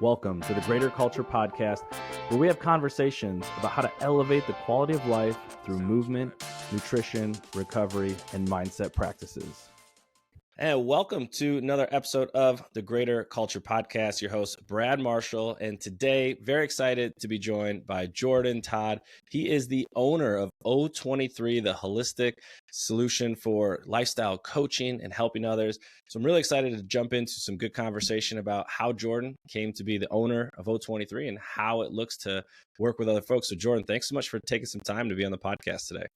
Welcome to the Greater Culture Podcast, where we have conversations about how to elevate the quality of life through movement, nutrition, recovery, and mindset practices. And welcome to another episode of the Greater Culture Podcast. Your host, Brad Marshall. And today, very excited to be joined by Jordan Todd. He is the owner of O23, the holistic solution for lifestyle coaching and helping others. So I'm really excited to jump into some good conversation about how Jordan came to be the owner of O23 and how it looks to work with other folks. So Jordan, thanks so much for taking some time to be on the podcast today.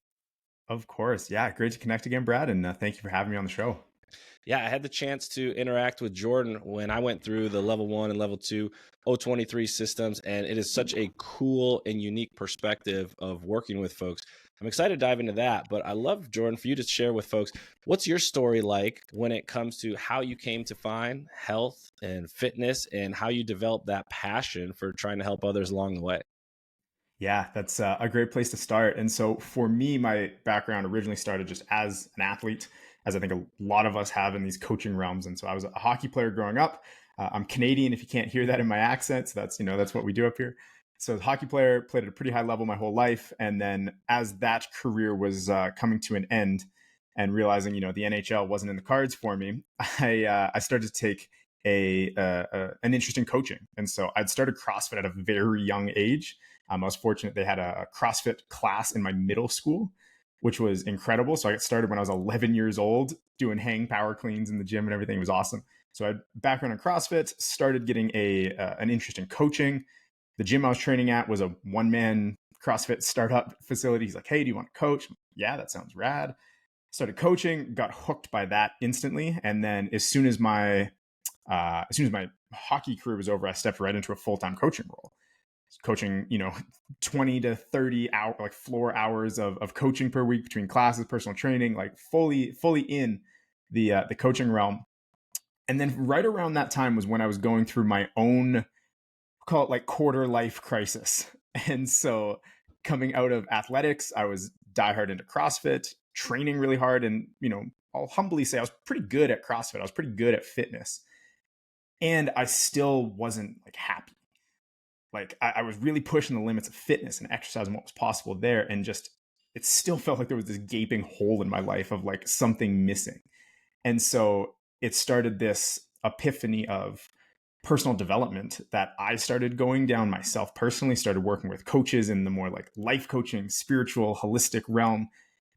Of course. Yeah. Great to connect again, Brad. And thank you for having me on the show. Yeah, I had the chance to interact with Jordan when I went through the level 1 and level 2 O23 systems, and it is such a cool and unique perspective of working with folks. I'm excited to dive into that, but I love, Jordan, for you to share with folks, what's your story like when it comes to how you came to find health and fitness and how you developed that passion for trying to help others along the way? Yeah, that's a great place to start. And so for me, my background originally started just as an athlete, as I think a lot of us have in these coaching realms. And so I was a hockey player growing up. I'm Canadian, if you can't hear that in my accent. So that's what we do up here. So as a hockey player, played at a pretty high level my whole life. And then as that career was coming to an end and realizing, the NHL wasn't in the cards for me, I started to take an interest in coaching. And so I'd started CrossFit at a very young age. I was fortunate they had a CrossFit class in my middle school, which was incredible. So I got started when I was 11 years old doing hang power cleans in the gym and everything. It was awesome. So I had background in CrossFit, started getting an interest in coaching. The gym I was training at was a one-man CrossFit startup facility. He's like, hey, do you want to coach? Yeah, that sounds rad. Started coaching, got hooked by that instantly. And then as soon as my hockey career was over, I stepped right into a full-time coaching role. Coaching, 20 to 30 hour like floor hours of coaching per week between classes, personal training, like fully in the coaching realm. And then right around that time was when I was going through my own, call it like quarter life crisis. And so coming out of athletics, I was diehard into CrossFit, training really hard. And, I'll humbly say I was pretty good at CrossFit. I was pretty good at fitness. And I still wasn't like happy. Like I was really pushing the limits of fitness and exercise and what was possible there. And just, it still felt like there was this gaping hole in my life of like something missing. And so it started this epiphany of personal development that I started going down myself personally, started working with coaches in the more like life coaching, spiritual, holistic realm,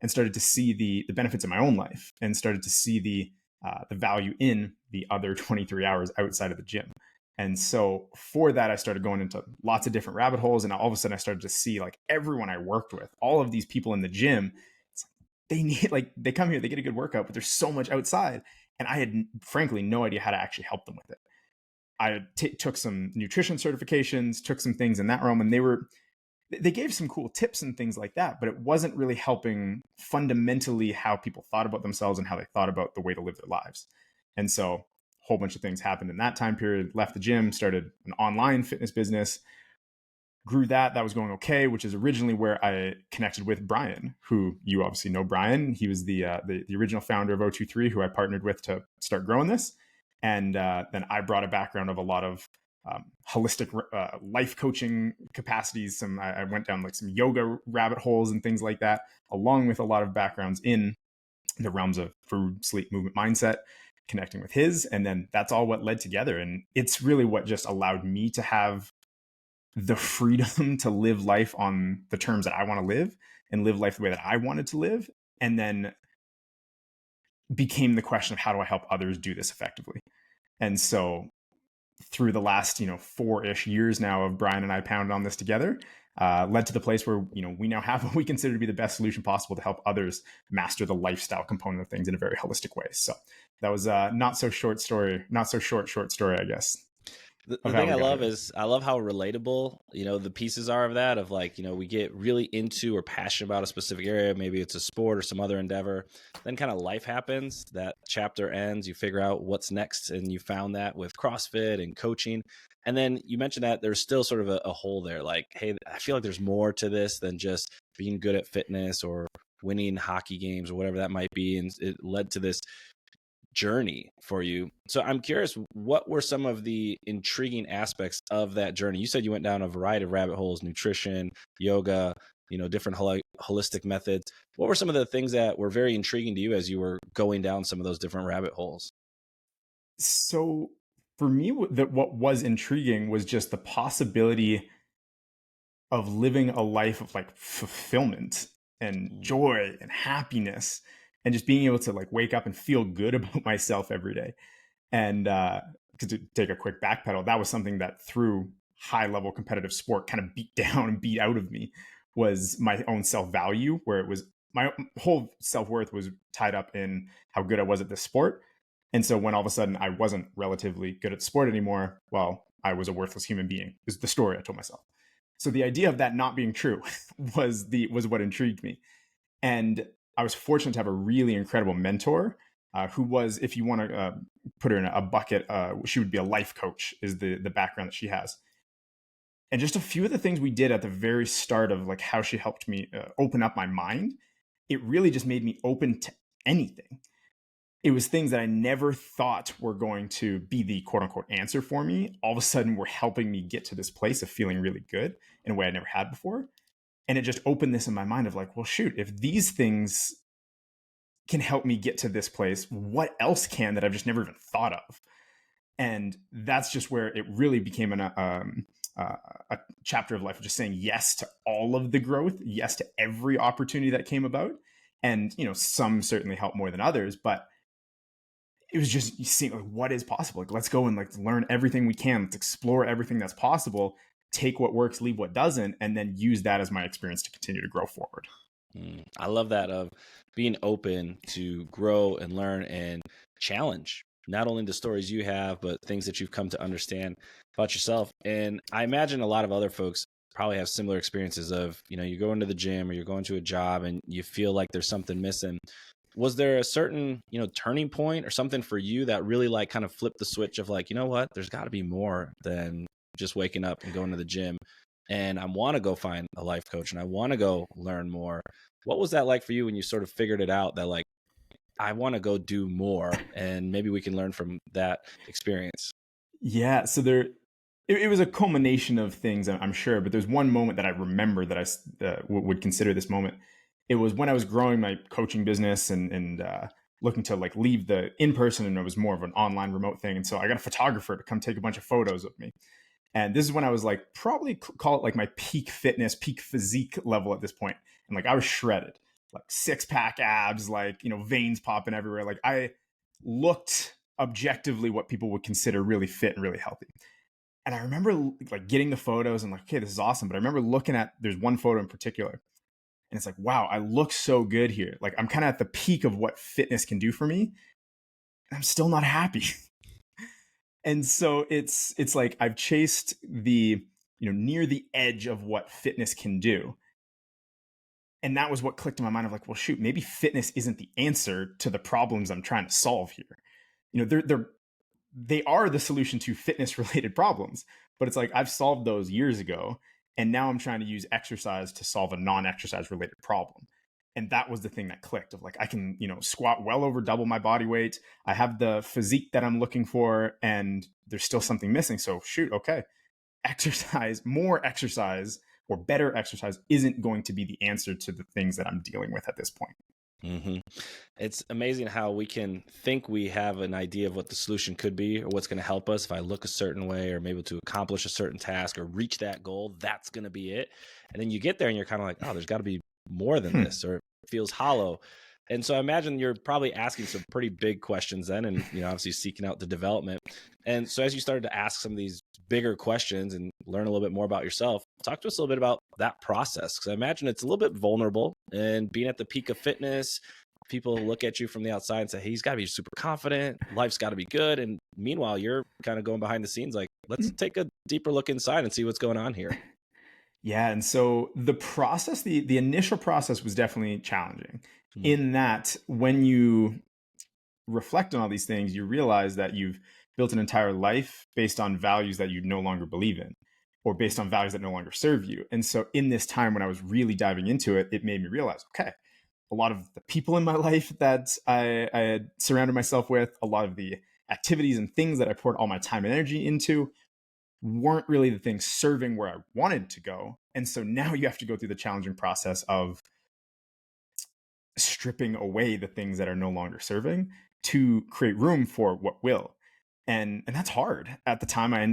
and started to see the benefits of my own life and started to see the value in the other 23 hours outside of the gym. And so for that, I started going into lots of different rabbit holes. And all of a sudden I started to see like everyone I worked with, all of these people in the gym, they come here, they get a good workout, but there's so much outside. And I had frankly no idea how to actually help them with it. I took some nutrition certifications, took some things in that realm, and they gave some cool tips and things like that, but it wasn't really helping fundamentally how people thought about themselves and how they thought about the way to live their lives. And so whole bunch of things happened in that time period, left the gym, started an online fitness business, grew that was going okay, which is originally where I connected with Brian, who you obviously know. Brian, he was the original founder of O23, who I partnered with to start growing this. And then I brought a background of a lot of holistic life coaching capacities. I went down like some yoga rabbit holes and things like that, along with a lot of backgrounds in the realms of food, sleep, movement, mindset, connecting with his. And then that's all what led together. And it's really what just allowed me to have the freedom to live life on the terms that I want to live and live life the way that I wanted to live. And then became the question of how do I help others do this effectively? And so through the last, 4-ish years now of Brian and I pounding on this together, led to the place where, we now have what we consider to be the best solution possible to help others master the lifestyle component of things in a very holistic way. So that was not so short story, I guess. The thing I love is I love how relatable, the pieces are of that, of like, we get really into or passionate about a specific area. Maybe it's a sport or some other endeavor. Then kind of life happens, that chapter ends, you figure out what's next. And you found that with CrossFit and coaching. And then you mentioned that there's still sort of a hole there. Like, hey, I feel like there's more to this than just being good at fitness or winning hockey games or whatever that might be. And it led to this journey for you. So I'm curious, what were some of the intriguing aspects of that journey? You said you went down a variety of rabbit holes, nutrition, yoga, different holistic methods. What were some of the things that were very intriguing to you as you were going down some of those different rabbit holes? So for me, what was intriguing was just the possibility of living a life of like fulfillment and Mm. joy and happiness, and just being able to like wake up and feel good about myself every day. And to take a quick backpedal, that was something that through high level competitive sport kind of beat down and beat out of me, was my own self value, where it was my whole self worth was tied up in how good I was at this sport. And so when all of a sudden I wasn't relatively good at sport anymore, well, I was a worthless human being, is the story I told myself. So the idea of that not being true was what intrigued me. And I was fortunate to have a really incredible mentor, who was, if you want to put her in a bucket, she would be a life coach, is the background that she has. And just a few of the things we did at the very start of like how she helped me open up my mind, it really just made me open to anything. It was things that I never thought were going to be the quote unquote answer for me. All of a sudden were helping me get to this place of feeling really good in a way I never had before. And it just opened this in my mind of like, well, shoot, if these things can help me get to this place, what else can that I've just never even thought of? And that's just where it really became a chapter of life of just saying yes to all of the growth, yes to every opportunity that came about. And, some certainly help more than others, but it was just seeing like what is possible. Like, let's go and like learn everything we can. Let's explore everything that's possible, take what works, leave what doesn't, and then use that as my experience to continue to grow forward. I love that, of being open to grow and learn and challenge not only the stories you have, but things that you've come to understand about yourself. And I imagine a lot of other folks probably have similar experiences of, you go into the gym or you're going to a job and you feel like there's something missing. Was there a certain, turning point or something for you that really like kind of flipped the switch of like, you know what, there's got to be more than just waking up and going to the gym, and I want to go find a life coach and I want to go learn more. What was that like for you when you sort of figured it out that like, I want to go do more and maybe we can learn from that experience? Yeah. So it was a culmination of things, I'm sure, but there's one moment that I remember that I would consider this moment. It was when I was growing my coaching business and looking to like leave the in-person, and it was more of an online remote thing. And so I got a photographer to come take a bunch of photos of me. And this is when I was like, probably call it like my peak fitness, peak physique level at this point. And like I was shredded, like 6-pack abs, like, veins popping everywhere. Like I looked objectively what people would consider really fit and really healthy. And I remember like getting the photos and like, okay, this is awesome. But I remember looking at, there's one photo in particular, and it's like, wow, I look so good here. Like I'm kind of at the peak of what fitness can do for me, and I'm still not happy. And so it's like I've chased the, near the edge of what fitness can do. And that was what clicked in my mind of like, well, shoot, maybe fitness isn't the answer to the problems I'm trying to solve here. They are the solution to fitness related problems, but it's like I've solved those years ago, and now I'm trying to use exercise to solve a non-exercise related problem. And that was the thing that clicked of like, I can, squat well over double my body weight. I have the physique that I'm looking for, and there's still something missing. So shoot, okay, more exercise or better exercise isn't going to be the answer to the things that I'm dealing with at this point. Mm-hmm. It's amazing how we can think we have an idea of what the solution could be or what's going to help us. If I look a certain way or maybe to accomplish a certain task or reach that goal, that's going to be it. And then you get there and you're kind of like, oh, there's got to be more than this, or it feels hollow. And so I imagine you're probably asking some pretty big questions then, and obviously seeking out the development. And so as you started to ask some of these bigger questions and learn a little bit more about yourself, talk to us a little bit about that process, because I imagine it's a little bit vulnerable. And being at the peak of fitness, people look at you from the outside and say, hey, he's got to be super confident, life's got to be good. And meanwhile, you're kind of going behind the scenes like, let's take a deeper look inside and see what's going on here. Yeah. And so the process, the initial process was definitely challenging in that when you reflect on all these things, you realize that you've built an entire life based on values that you no longer believe in, or based on values that no longer serve you. And so in this time when I was really diving into it, it made me realize, okay, a lot of the people in my life that I had surrounded myself with, a lot of the activities and things that I poured all my time and energy into weren't really the things serving where I wanted to go. And so now you have to go through the challenging process of stripping away the things that are no longer serving to create room for what will. And that's hard. At the time, I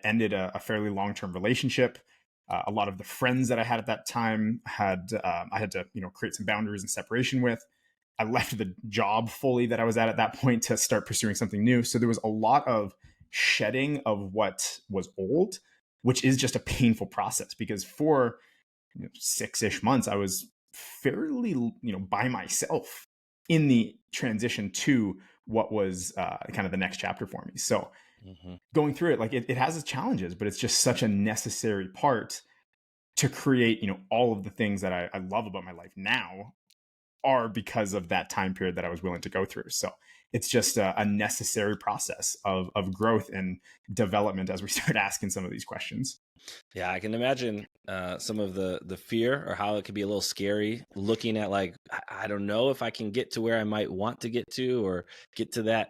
ended a fairly long-term relationship. A lot of the friends that I had at that time I had to create some boundaries and separation with. I left the job fully that I was at that point to start pursuing something new. So there was a lot of shedding of what was old, which is just a painful process, because for 6-ish months I was fairly by myself in the transition to what was kind of the next chapter for me. So going through it, like it has its challenges, but it's just such a necessary part to create all of the things that I love about my life now are because of that time period that I was willing to go through. So it's just a necessary process of growth and development as we start asking some of these questions. Yeah, I can imagine some of the fear, or how it could be a little scary looking at, like, I don't know if I can get to where I might want to get to, or get to that,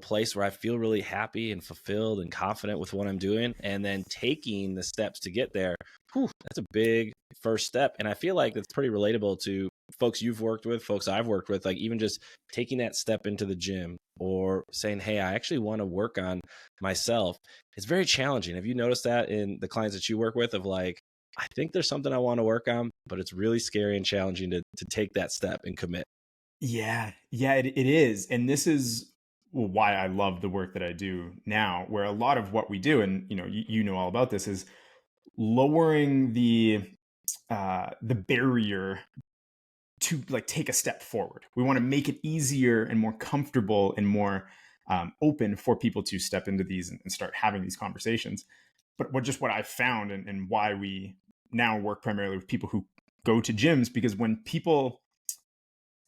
place where I feel really happy and fulfilled and confident with what I'm doing, and then taking the steps to get there. Whew, that's a big first step. And I feel like that's pretty relatable to folks you've worked with, folks I've worked with, like even just taking that step into the gym, or saying, hey, I actually want to work on myself. It's very challenging. Have you noticed that in the clients that you work with, of like, I think there's something I want to work on, but it's really scary and challenging to take that step and commit? Yeah, it is. And this is why I love the work that I do now, where a lot of what we do, and you know all about this, is lowering the barrier to like take a step forward. We want to make it easier and more comfortable and more open for people to step into these and start having these conversations. But what I found, and why we now work primarily with people who go to gyms, because when people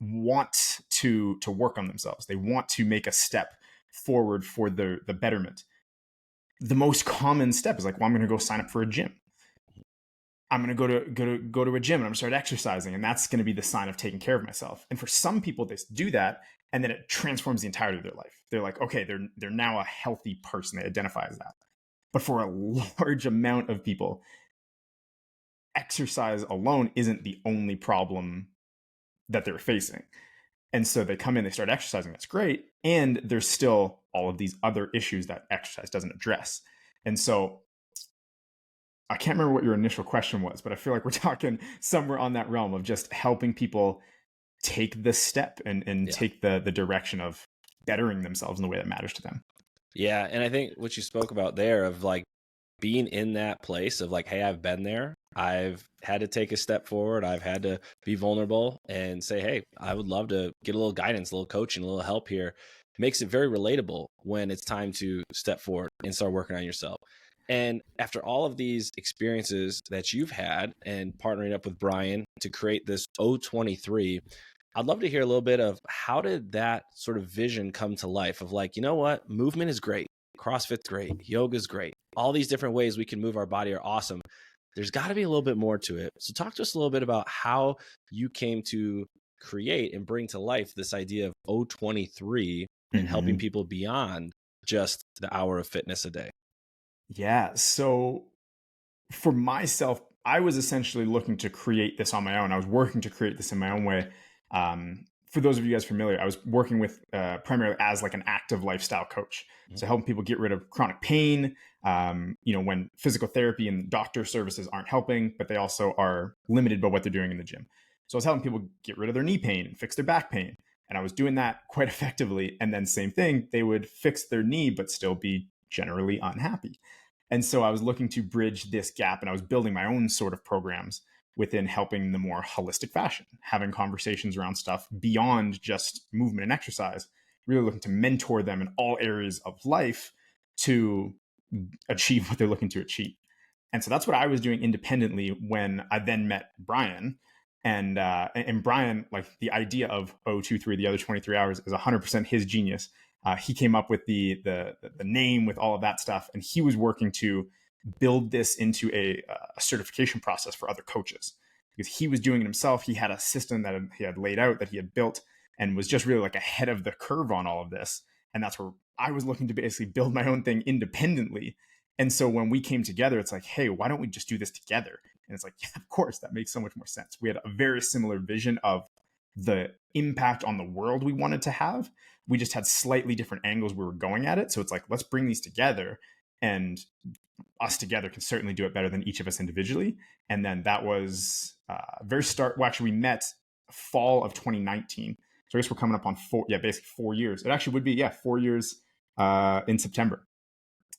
want to work on themselves, they want to make a step forward for the betterment, the most common step is like, well, I'm going to go sign up for a gym. I'm going to go to a gym and I'm going to start exercising, and that's going to be the sign of taking care of myself. And for some people, they do that, and then it transforms the entirety of their life. They're like, okay, they're now a healthy person. They identify as that. But for a large amount of people, exercise alone isn't the only problem that they're facing. And so they come in, they start exercising. That's great. And there's still all of these other issues that exercise doesn't address. And so I can't remember what your initial question was, but I feel like we're talking somewhere on that realm of just helping people take the step and take the direction of bettering themselves in the way that matters to them. Yeah. And I think what you spoke about there, of like being in that place of like, hey, I've been there. I've had to take a step forward. I've had to be vulnerable and say, hey, I would love to get a little guidance, a little coaching, a little help here. It makes it very relatable when it's time to step forward and start working on yourself. And after all of these experiences that you've had, and partnering up with Brian to create this O23, I'd love to hear a little bit of how did that sort of vision come to life, of like, you know what, movement is great, CrossFit's great, yoga's great, all these different ways we can move our body are awesome. There's got to be a little bit more to it. So talk to us a little bit about how you came to create and bring to life this idea of O23 and helping people beyond just the hour of fitness a day. Yeah. So for myself, I was essentially looking to create this on my own. I was working to create this in my own way. For those of you guys familiar, I was working with primarily as like an active lifestyle coach. So helping people get rid of chronic pain, when physical therapy and doctor services aren't helping, but they also are limited by what they're doing in the gym. So I was helping people get rid of their knee pain and fix their back pain. And I was doing that quite effectively. And then same thing, they would fix their knee, but still be generally unhappy. And so I was looking to bridge this gap, and I was building my own sort of programs within helping the more holistic fashion, having conversations around stuff beyond just movement and exercise, really looking to mentor them in all areas of life to achieve what they're looking to achieve. And so that's what I was doing independently when I then met Brian. And Brian, like the idea of O23, the other 23 hours, is 100% his genius. He came up with the name, with all of that stuff, and he was working to build this into a certification process for other coaches. because he was doing it himself. He had a system that he had laid out, that he had built, and was just really like ahead of the curve on all of this. And that's where I was looking to basically build my own thing independently. And so when we came together, it's like, hey, why don't we just do this together? And it's like, yeah, of course, that makes so much more sense. We had a very similar vision of the impact on the world we wanted to have. We just had slightly different angles we were going at it. So it's like, let's bring these together, and us together can certainly do it better than each of us individually. And then that was very start. Well, actually, we met fall of 2019. So I guess we're coming up on basically 4 years. It actually would be, 4 years in September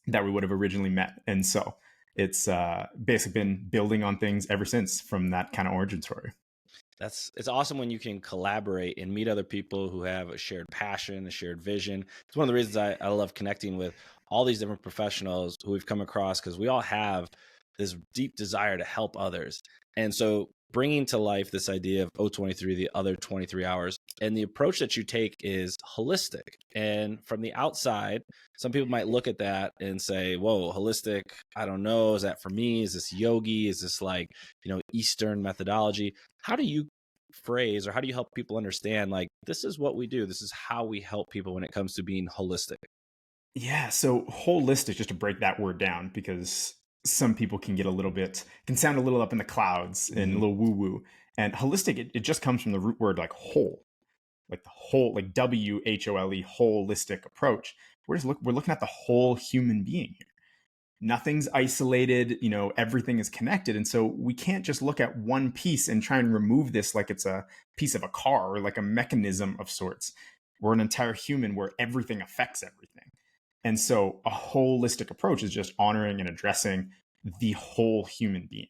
that we would have originally met. And so it's basically been building on things ever since, from that kind of origin story. It's awesome when you can collaborate and meet other people who have a shared passion, a shared vision. It's one of the reasons I love connecting with all these different professionals who we've come across, because we all have this deep desire to help others. And so bringing to life this idea of O23, the other 23 hours, and the approach that you take is holistic. And from the outside, some people might look at that and say, whoa, holistic, I don't know. Is that for me? Is this yogi? Is this like, Eastern methodology? How do you phrase, or how do you help people understand, like, this is what we do, this is how we help people when it comes to being holistic? Yeah. So holistic, just to break that word down, because some people can sound a little up in the clouds and a little woo woo. And holistic, it just comes from the root word like whole, like the whole, like WHOLE, holistic approach. We're looking at the whole human being here. Nothing's isolated, everything is connected. And so we can't just look at one piece and try and remove this like it's a piece of a car or like a mechanism of sorts. We're an entire human where everything affects everything. And so a holistic approach is just honoring and addressing the whole human being.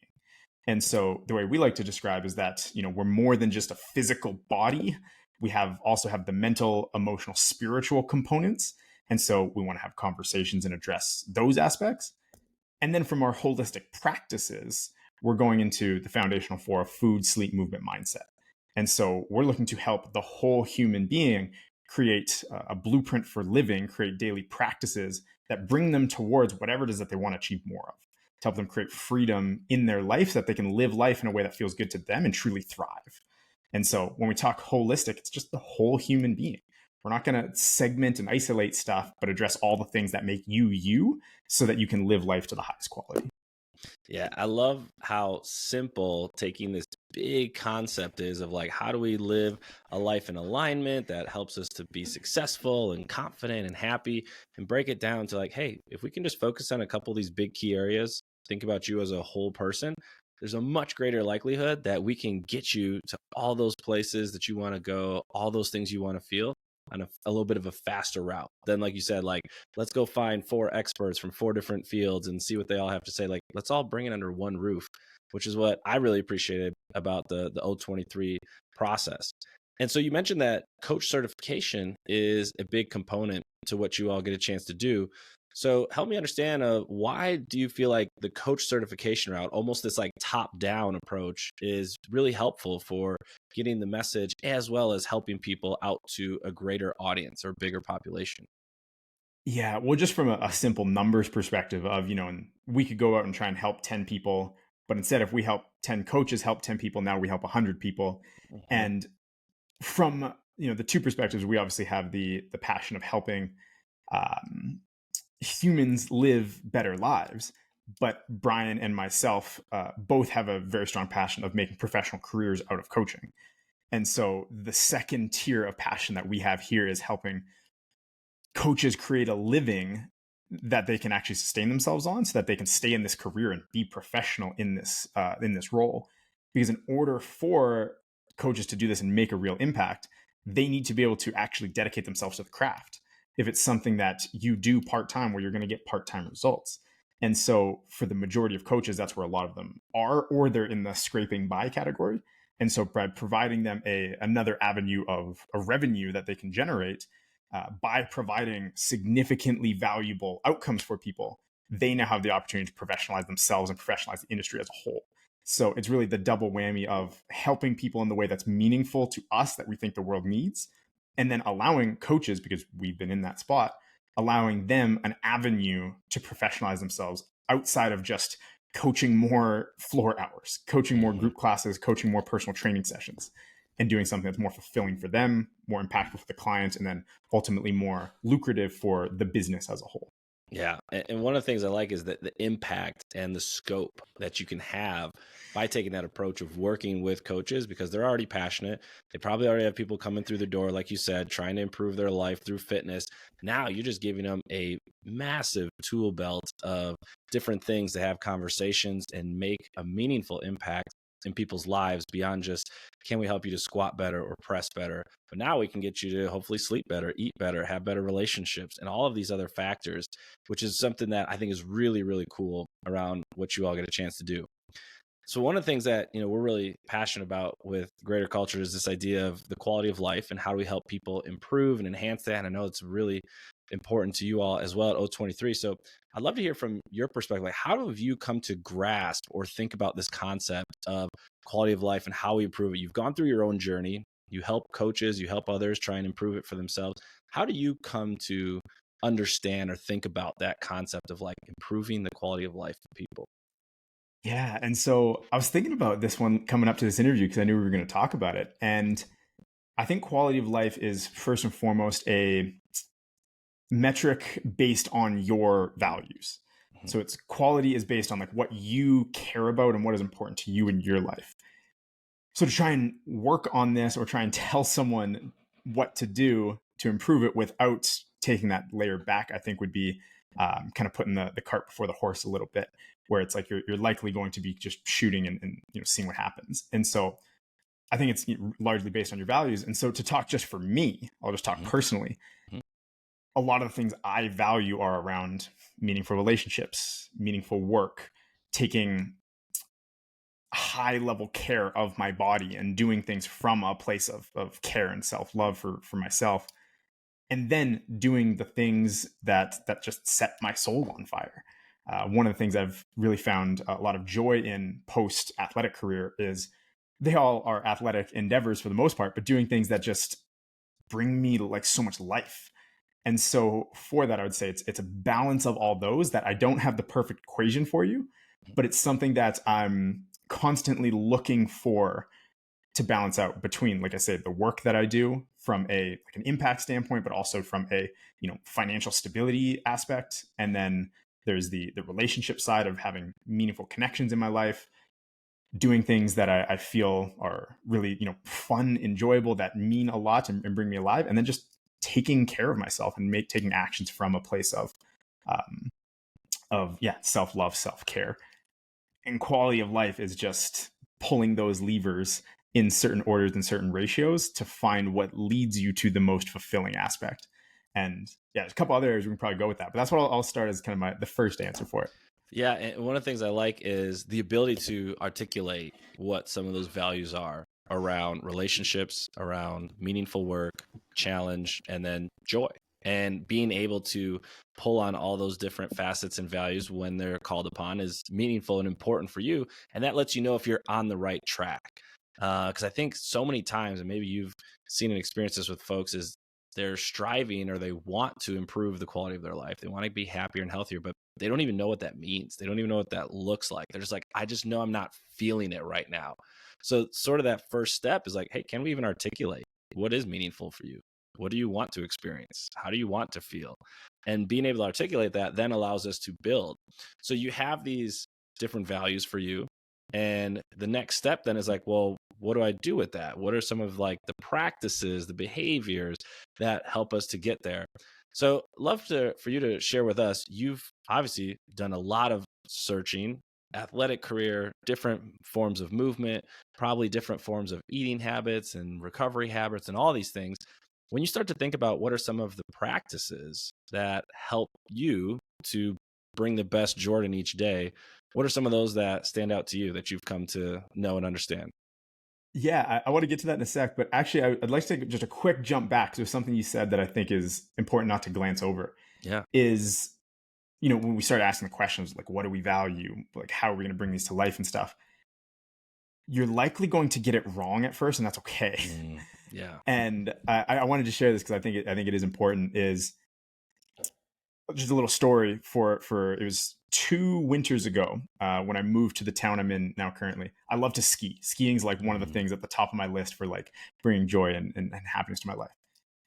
And so the way we like to describe is that, we're more than just a physical body. We also have the mental, emotional, spiritual components. And so we want to have conversations and address those aspects. And then from our holistic practices, we're going into the foundational four of food, sleep, movement, mindset. And so we're looking to help the whole human being create a blueprint for living, create daily practices that bring them towards whatever it is that they want to achieve more of, to help them create freedom in their life so that they can live life in a way that feels good to them and truly thrive. And so when we talk holistic, it's just the whole human being. We're not going to segment and isolate stuff, but address all the things that make you, you, so that you can live life to the highest quality. Yeah, I love how simple taking this big concept is of like, how do we live a life in alignment that helps us to be successful and confident and happy, and break it down to like, hey, if we can just focus on a couple of these big key areas, think about you as a whole person, there's a much greater likelihood that we can get you to all those places that you want to go, all those things you want to feel, on a little bit of a faster route. Then, like you said, like, let's go find 4 experts from 4 different fields and see what they all have to say. Like, let's all bring it under one roof, which is what I really appreciated about the O23 process. And so you mentioned that coach certification is a big component to what you all get a chance to do. So help me understand, why do you feel like the coach certification route, almost this like top-down approach, is really helpful for getting the message as well as helping people out to a greater audience or bigger population? Yeah, well, just from a simple numbers perspective of, and we could go out and try and help 10 people, but instead if we help 10 coaches help 10 people, now we help 100 people. And from, the two perspectives, we obviously have the passion of helping humans live better lives. But Brian and myself both have a very strong passion of making professional careers out of coaching. And so the second tier of passion that we have here is helping coaches create a living that they can actually sustain themselves on, so that they can stay in this career and be professional in this role. Because in order for coaches to do this and make a real impact, they need to be able to actually dedicate themselves to the craft. If it's something that you do part-time, where you're going to get part-time results. And so for the majority of coaches, that's where a lot of them are, or they're in the scraping by category. And so by providing them another avenue of a revenue that they can generate, by providing significantly valuable outcomes for people, they now have the opportunity to professionalize themselves and professionalize the industry as a whole. So it's really the double whammy of helping people in the way that's meaningful to us, that we think the world needs, and then allowing coaches, because we've been in that spot, allowing them an avenue to professionalize themselves outside of just coaching more floor hours, coaching more Mhm. group classes, coaching more personal training sessions, and doing something that's more fulfilling for them, more impactful for the client, and then ultimately more lucrative for the business as a whole. Yeah. And one of the things I like is that the impact and the scope that you can have by taking that approach of working with coaches, because they're already passionate. They probably already have people coming through the door, like you said, trying to improve their life through fitness. Now you're just giving them a massive tool belt of different things to have conversations and make a meaningful impact in people's lives beyond just, can we help you to squat better or press better? But now we can get you to hopefully sleep better, eat better, have better relationships, and all of these other factors, which is something that I think is really, really cool around what you all get a chance to do. So one of the things that, we're really passionate about with Greater Culture is this idea of the quality of life and how do we help people improve and enhance that. And I know it's really important to you all as well at O23. So I'd love to hear from your perspective, like how have you come to grasp or think about this concept of quality of life and how we improve it? You've gone through your own journey. You help coaches, you help others try and improve it for themselves. How do you come to understand or think about that concept of like improving the quality of life for people? Yeah. And so I was thinking about this one coming up to this interview because I knew we were going to talk about it. And I think quality of life is first and foremost a metric based on your values. Mhm. So it's quality is based on like what you care about and what is important to you in your life. So to try and work on this or try and tell someone what to do to improve it without taking that layer back, I think would be kind of putting the cart before the horse a little bit, where it's like you're likely going to be just shooting and seeing what happens. And so I think it's largely based on your values. And so to talk just for me, I'll just talk Mhm. personally. Mhm. A lot of the things I value are around meaningful relationships, meaningful work, taking high level care of my body and doing things from a place of care and self-love for myself, and then doing the things that just set my soul on fire. One of the things I've really found a lot of joy in post athletic career is they all are athletic endeavors for the most part, but doing things that just bring me like so much life. And so for that, I would say it's a balance of all those that I don't have the perfect equation for you, but it's something that I'm constantly looking for to balance out between, like I said, the work that I do from a like an impact standpoint, but also from a financial stability aspect, and then there's the relationship side of having meaningful connections in my life, doing things that I feel are really fun, enjoyable, that mean a lot and bring me alive, and then just taking care of myself and taking actions from a place um, of self love, self care, and quality of life is just pulling those levers in certain orders and certain ratios to find what leads you to the most fulfilling aspect. And yeah, there's a couple other areas we can probably go with that, but that's what I'll start as kind of the first answer for it. Yeah, and one of the things I like is the ability to articulate what some of those values are around relationships, around meaningful work, challenge, and then joy. And being able to pull on all those different facets and values when they're called upon is meaningful and important for you. And that lets you know if you're on the right track. Because I think so many times, and maybe you've seen and experienced this with folks, is they're striving or they want to improve the quality of their life. They want to be happier and healthier, but they don't even know what that means. They don't even know what that looks like. They're just like, I just know I'm not feeling it right now. So, sort of that first step is like, hey, can we even articulate what is meaningful for you? What do you want to experience? How do you want to feel? And being able to articulate that then allows us to build. So, you have these different values for you. And the next step then is like, well, what do I do with that? What are some of like the practices, the behaviors that help us to get there? So, love for you to share with us. You've obviously done a lot of searching, athletic career, different forms of movement, probably different forms of eating habits and recovery habits, and all these things. When you start to think about what are some of the practices that help you to bring the best Jordan each day, what are some of those that stand out to you that you've come to know and understand? Yeah, I want to get to that in a sec, but actually, I'd like to take just a quick jump back because there's something you said that I think is important not to glance over. Yeah. Is when we start asking the questions like, what do we value? Like, how are we going to bring these to life and stuff? You're likely going to get it wrong at first, and that's okay. Yeah. And I wanted to share this because I think it is important. Is just a little story for it was 2 winters ago when I moved to the town I'm in now currently. I love to ski. Skiing is like one of the things at the top of my list for like bringing joy and happiness to my life.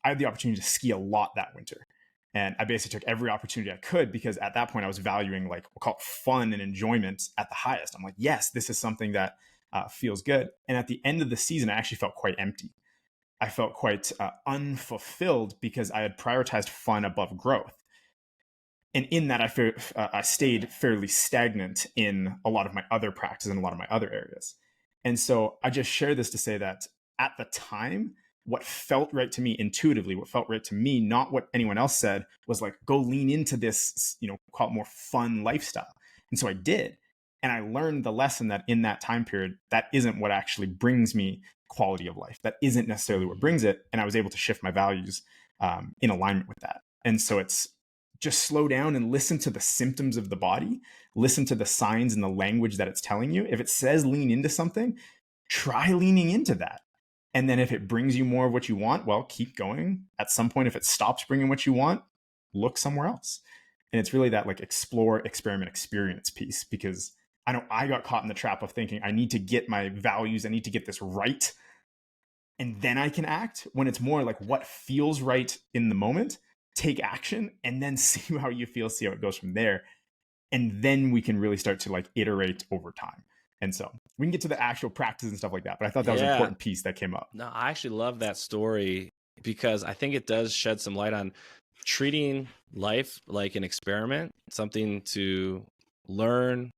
I had the opportunity to ski a lot that winter. And I basically took every opportunity I could because at that point I was valuing like we'll call it fun and enjoyment at the highest. I'm like, yes, this is something that feels good. And at the end of the season, I actually felt quite empty. I felt quite unfulfilled because I had prioritized fun above growth. And in that, I stayed fairly stagnant in a lot of my other practices and a lot of my other areas. And so I just share this to say that at the time, what felt right to me intuitively, what felt right to me, not what anyone else said, was like, go lean into this, call it more fun lifestyle. And so I did. And I learned the lesson that in that time period, that isn't what actually brings me quality of life. That isn't necessarily what brings it. And I was able to shift my values in alignment with that. And so it's just slow down and listen to the symptoms of the body, listen to the signs and the language that it's telling you. If it says lean into something, try leaning into that. And then if it brings you more of what you want, well, keep going. At some point, if it stops bringing what you want, look somewhere else. And it's really that like explore, experiment, experience piece, because I know I got caught in the trap of thinking I need to get my values, I need to get this right, and then I can act, when it's more like what feels right in the moment, take action, and then see how you feel, see how it goes from there. And then we can really start to like iterate over time. And so we can get to the actual practice and stuff like that. But I thought that was an important piece that came up. No, I actually love that story because I think it does shed some light on treating life like an experiment, something to learn,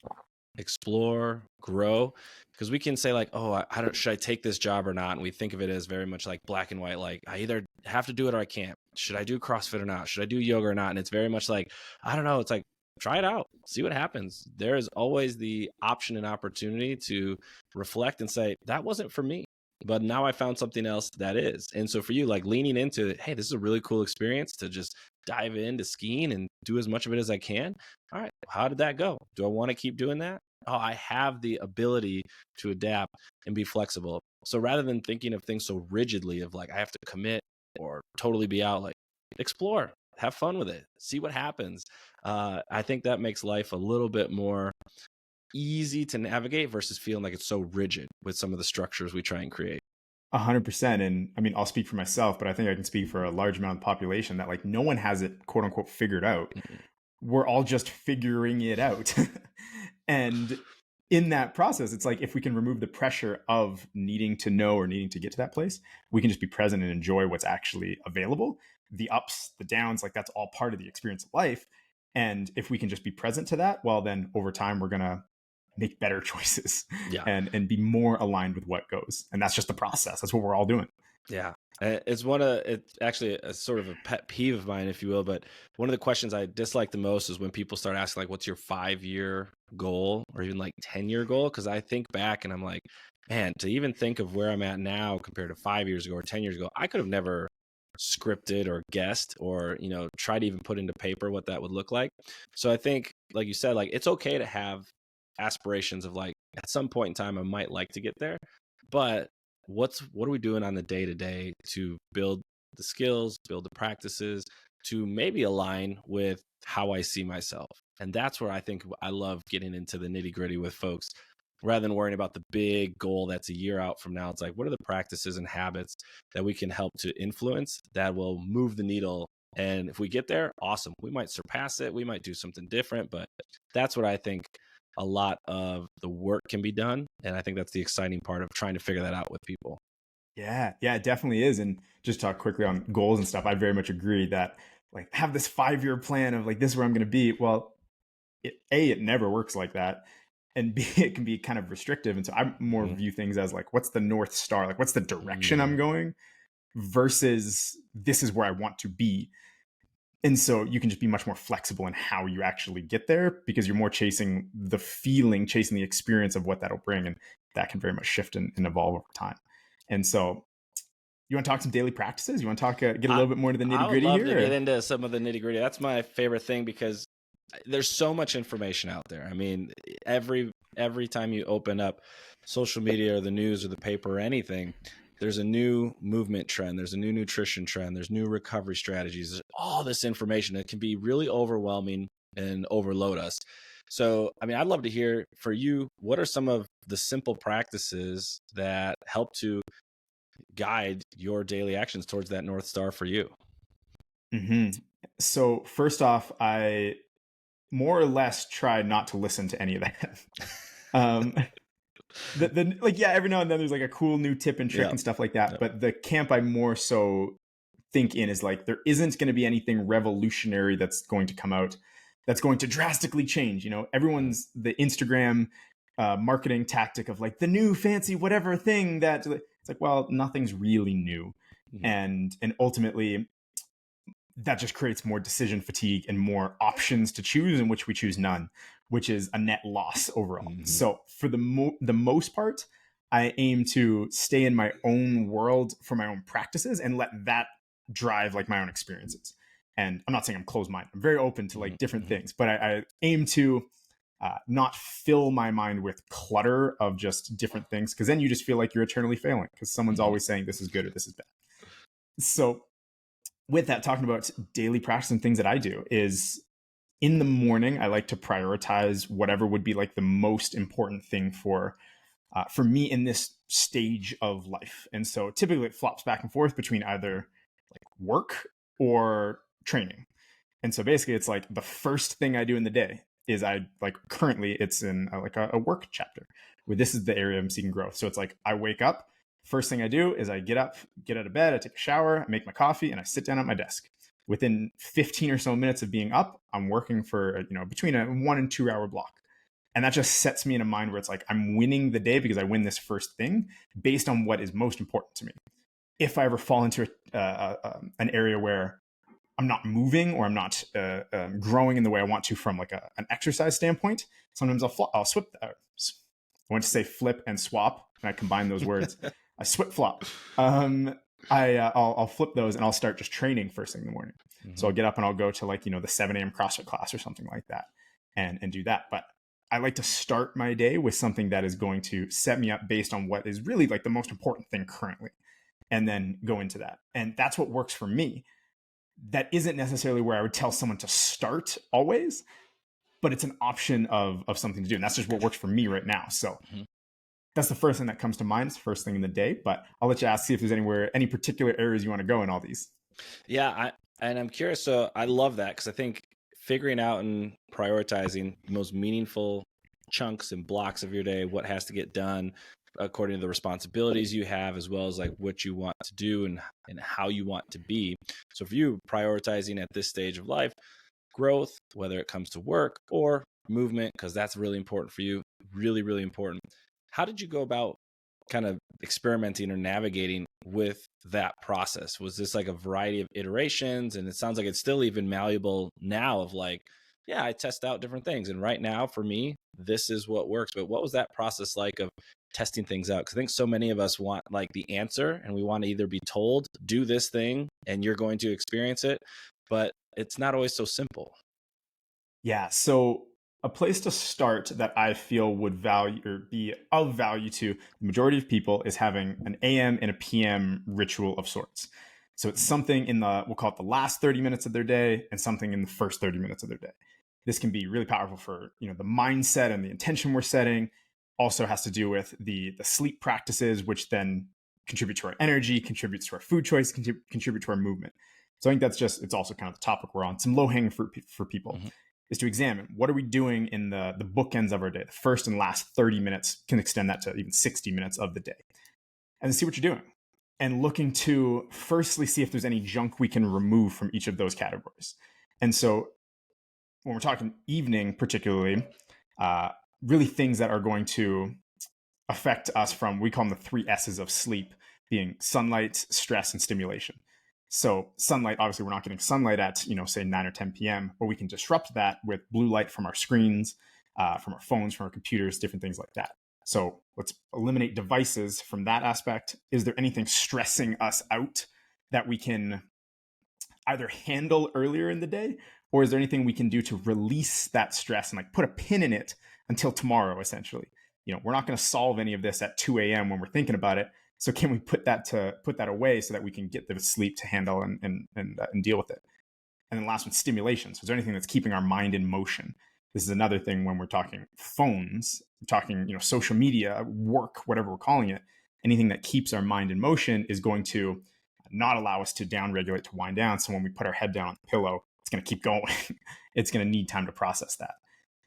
explore, grow. Because we can say like, oh, should I take this job or not? And we think of it as very much like black and white, like I either have to do it or I can't. Should I do CrossFit or not? Should I do yoga or not? And it's very much like, I don't know. It's like, try it out, see what happens. There is always the option and opportunity to reflect and say, that wasn't for me, but now I found something else that is. And so for you, like leaning into, hey, this is a really cool experience to just dive into skiing and do as much of it as I can. All right, how did that go? Do I want to keep doing that? Oh, I have the ability to adapt and be flexible. So rather than thinking of things so rigidly of like, I have to commit or totally be out, like explore, have fun with it, see what happens. I think that makes life a little bit more easy to navigate versus feeling like it's so rigid with some of the structures we try and create. 100%. And I mean, I'll speak for myself, but I think I can speak for a large amount of the population that like no one has it quote unquote figured out. We're all just figuring it out. And in that process, it's like if we can remove the pressure of needing to know or needing to get to that place, we can just be present and enjoy what's actually available. The ups, the downs, like that's all part of the experience of life. And if we can just be present to that, well, then over time, we're going to make better choices and be more aligned with what goes. And that's just the process. That's what we're all doing. Yeah. It's actually a sort of a pet peeve of mine, if you will. But one of the questions I dislike the most is when people start asking, like, what's your 5-year goal or even like 10-year goal? Because I think back and I'm like, man, to even think of where I'm at now compared to 5 years ago or 10 years ago, I could have never scripted or guessed or, try to even put into paper what that would look like. So I think, like you said, like it's okay to have aspirations of like, at some point in time, I might like to get there, but what are we doing on the day-to-day to build the skills, build the practices to maybe align with how I see myself? And that's where I think I love getting into the nitty-gritty with folks rather than worrying about the big goal that's a year out from now. It's like, what are the practices and habits that we can help to influence that will move the needle? And if we get there, awesome. We might surpass it. We might do something different, but that's what I think a lot of the work can be done. And I think that's the exciting part of trying to figure that out with people. Yeah, it definitely is. And just talk quickly on goals and stuff. I very much agree that like have this 5-year plan of like, this is where I'm going to be. Well, it never works like that. And B, it can be kind of restrictive. And so I more view things as like, what's the North Star? Like, what's the direction I'm going versus this is where I want to be. And so you can just be much more flexible in how you actually get there because you're more chasing the feeling, chasing the experience of what that'll bring. And that can very much shift and evolve over time. And so you want to talk some daily practices? You want to talk, get a little bit more into the nitty gritty here? I would love to get into some of the nitty gritty. That's my favorite thing because there's so much information out there. I mean, every time you open up social media or the news or the paper or anything, there's a new movement trend, there's a new nutrition trend, there's new recovery strategies, there's all this information. It can be really overwhelming and overload us. So, I mean, I'd love to hear for you, what are some of the simple practices that help to guide your daily actions towards that North Star for you? Mm-hmm. So first off, I more or less try not to listen to any of that. um, yeah, every now and then there's like a cool new tip and trick Yeah. and stuff like that. Yeah. But the camp I more so think in is like, there isn't going to be anything revolutionary that's going to come out that's going to drastically change. You know, everyone's the Instagram marketing tactic of like the new fancy whatever thing that it's like, well, nothing's really new. Mhm. And ultimately that just creates more decision fatigue and more options to choose, in which we choose none, which is a net loss overall. Mhm. So for the most part, I aim to stay in my own world for my own practices and let that drive like my own experiences. And I'm not saying I'm closed-minded. I'm very open to like different things, but I aim to not fill my mind with clutter of just different things, because then you just feel like you're eternally failing because someone's always saying this is good or this is bad. So with that, talking about daily practice and things that I do is, in the morning, I like to prioritize whatever would be like the most important thing for me in this stage of life. And so typically it flops back and forth between either like work or training. And so basically it's like the first thing I do in the day is I like, currently it's in like a work chapter where this is the area I'm seeking growth. So it's like I wake up, first thing I do is I get up, get out of bed, I take a shower, I make my coffee, and I sit down at my desk. Within 15 or so minutes of being up, I'm working for, between a 1 and 2 hour block. And that just sets me in a mind where it's like I'm winning the day because I win this first thing based on what is most important to me. If I ever fall into an area where I'm not moving or I'm not growing in the way I want to from like an exercise standpoint, sometimes I'll swip. I want to say flip and swap, and I combine those words. I swip flop. I'll flip those and I'll start just training first thing in the morning. So I'll get up and I'll go to like, the 7 a.m. CrossFit class or something like that and do that. But I like to start my day with something that is going to set me up based on what is really like the most important thing currently, and then go into that. And that's what works for me. That isn't necessarily where I would tell someone to start always, but it's an option of something to do. And that's just what works for me right now. So that's the first thing that comes to mind. It's the first thing in the day, but I'll let you ask, see if there's any particular areas you want to go in all these. Yeah. And I'm curious. So I love that, because I think figuring out and prioritizing the most meaningful chunks and blocks of your day, what has to get done according to the responsibilities you have, as well as like what you want to do and how you want to be. So for you, prioritizing at this stage of life, growth, whether it comes to work or movement, because that's really important for you, really, really important. How did you go about kind of experimenting or navigating with that process? Was this like a variety of iterations? And it sounds like it's still even malleable now of like, yeah, I test out different things. And right now for me, this is what works. But what was that process like of testing things out? Because I think so many of us want like the answer, and we want to either be told, do this thing and you're going to experience it. But it's not always so simple. Yeah. So a place to start that I feel would value or be of value to the majority of people is having an AM and a PM ritual of sorts. So it's something in we'll call it the last 30 minutes of their day, and something in the first 30 minutes of their day. This can be really powerful for, the mindset and the intention we're setting. Also has to do with the sleep practices, which then contribute to our energy, contributes to our food choice, contribute to our movement. So I think it's also kind of the topic we're on, some low hanging fruit for people. Is to examine what are we doing in the bookends of our day. The first and last 30 minutes can extend that to even 60 minutes of the day. And see what you're doing. And looking to firstly see if there's any junk we can remove from each of those categories. And so when we're talking evening particularly, really things that are going to affect us from, we call them the 3 S's of sleep, being sunlight, stress, and stimulation. So sunlight, obviously we're not getting sunlight at, say 9 or 10 p.m., or we can disrupt that with blue light from our screens, from our phones, from our computers, different things like that. So let's eliminate devices from that aspect. Is there anything stressing us out that we can either handle earlier in the day, or is there anything we can do to release that stress and like put a pin in it until tomorrow, essentially? We're not going to solve any of this at 2 a.m. when we're thinking about it. So can we put that away so that we can get the sleep to handle and deal with it? And then last one, stimulation. So is there anything that's keeping our mind in motion? This is another thing when we're talking phones, we're talking, social media, work, whatever we're calling it. Anything that keeps our mind in motion is going to not allow us to downregulate, to wind down. So when we put our head down on the pillow, it's going to keep going. It's going to need time to process that.